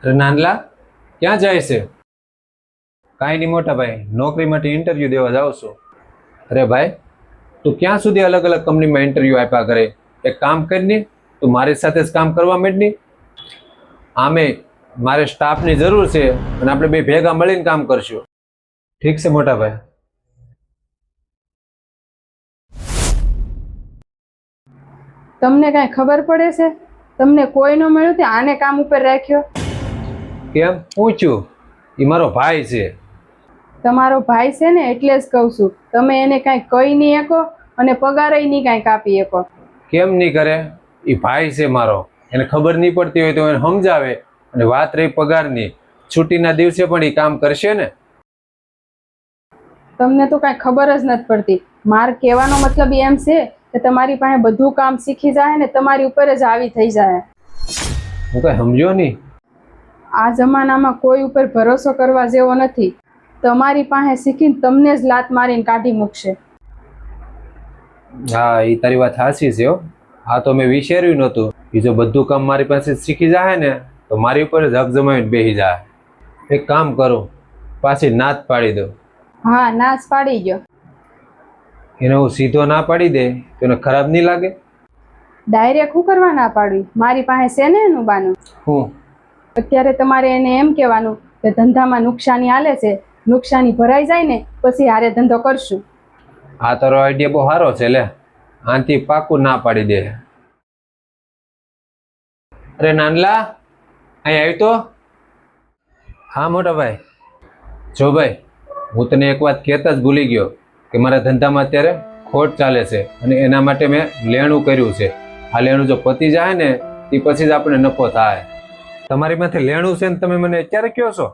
અરે નાનલા, ક્યાં જાય છે? કાંઈ નહીં મોટા ભાઈ, નોકરી માટે ઇન્ટરવ્યૂ દેવા જાઉં છું. અરે ભાઈ, તું ક્યાં સુધી અલગ અલગ કંપનીમાં ઇન્ટરવ્યૂ આપ્યા કરે? એક કામ કરીને તું મારી સાથે જ કામ કરવા માંડ ને. આમે મારે સ્ટાફની જરૂર છે અને આપણે બે ભેગા મળીને કામ કરશું. ઠીક છે મોટા ભાઈ. તમને કાંઈ ખબર પડે છે? તમને કોઈ ન મળ્યું તે આને કામ ઉપર રાખ્યો? કેમ પૂછ્યું? એ મારો ભાઈ છે. તમારો ભાઈ છે ને એટલે જ કહું છું. તમે એને કાંઈ કહી નહીં શકો અને પગારે નહીં કાંઈ કાપી શકો. કેમ નહીં કરે? એ ભાઈ છે મારો. એને ખબર નહીં પડતી હોય તો એને સમજાવે. અને વાત રહી પગારની, છુટ્ટીના દિવસે પણ એ કામ કરશે ને. તમને તો કાંઈ ખબર જ નથી પડતી. માર કહેવાનો મતલબ એમ છે કે તમારી પાસે બધું કામ શીખી જાય ને તમારી ઉપર જ આવી થઈ જાય. હું કઈ સમજ્યો નહીં. આ જમાનામાં કોઈ ઉપર ભરોસો કરવા જેવો નથી. તમારી પાસે શીખીને તમને જ લાત મારીને કાઢી મૂકશે. હા, એ તારી વાત સાચી છે હો. આ તો મેં વિચાર્યું નહોતું. એ જો બધું કામ મારી પાસે શીખી જાય ને તો મારી ઉપર જ હક જમાવીને બેસી જાય. એક કામ કરું, પાછી ના જ પાડી દઉં. હા, નાશ પાડી ગયો. એને હું સીધો ના પાડી દે તો એને ખરાબ નહીં લાગે? ડાયરેક્ટ શું કરવા ના પાડવી? મારી પાસે છે ને એનું બાનું. હું અત્યારે તમારે એને એમ કહેવાનું કે ધંધામાં નુકસાની હાલે છે, નુકસાની ભરાઈ જાય ને પછી હારે ધંધો કરશું. આ તારો આઈડિયા બહુ સારો છે. લે, આનાથી પાકું ના પાડી દે. અરે નાનલા, અહીં આવી તો. હા મોટા ભાઈ. જો ભાઈ, હું તને એક વાત કહેતા જ ભૂલી ગયો કે મારા ધંધામાં અત્યારે ખોટ ચાલે છે અને એના માટે મેં લેણું કર્યું છે. આ લેણું જો પતી જાય ને તે પછી જ આપણે નફો થાય. તમારી માથે લેણું છે ને તમે મને અત્યારે કહો છો?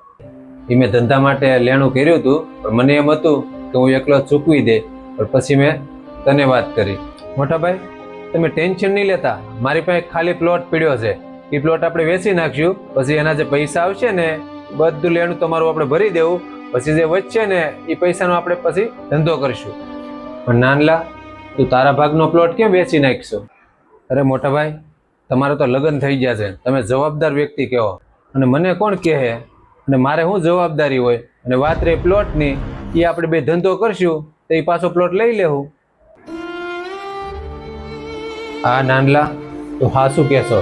એ મેં ધંધા માટે લેણું કર્યું હતું, પણ મને એમ હતું કે હું એકલો ચૂકવી દે, પણ પછી મેં તને વાત કરી. મોટા ભાઈ, તમે ટેન્શન નહીં લેતા. મારી પાસે ખાલી પ્લોટ પડ્યો છે. એ પ્લોટ આપણે વેચી નાખશું. પછી એના જે પૈસા આવશે ને બધું લેણું તમારું આપણે ભરી દેવું. પછી જે વધશે ને એ પૈસાનો આપણે પછી ધંધો કરીશું. પણ નાનલા, તું તારા ભાગનો પ્લોટ કેમ વેચી નાખશો? અરે મોટા ભાઈ, તમારે તો લગ્ન થઈ ગયા છે. તમે જવાબદાર વ્યક્તિ કહો અને મને કોણ કહે? અને મારે શું જવાબદારી હોય? અને વાત રહી પ્લોટની, એ આપણે બે ધંધો કરશું તો એ પાછો પ્લોટ લઈ લેવું. હા નાનલા, તું હા શું કહેશો?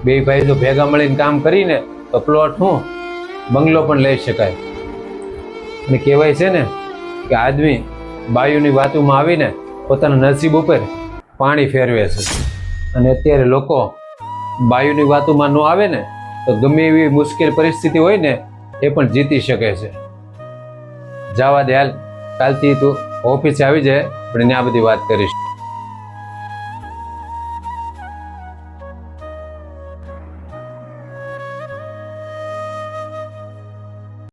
બે ભાઈ જો ભેગા મળીને કામ કરીને તો પ્લોટ શું બંગલો પણ લઈ શકાય. અને કહેવાય છે ને કે આદમી બાયુની વાતોમાં આવીને પોતાના નસીબ ઉપર પાણી ફેરવે છે. અને અત્યારે લોકો બાયુની વાતોમાં ન આવે ને તો ગમે એવી મુશ્કેલ પરિસ્થિતિ હોય ને એ પણ જીતી શકે છે. જવા દે હાલ, કાલથી તું ઓફિસે આવી જાય, પણ એને આ બધી વાત કરીશ.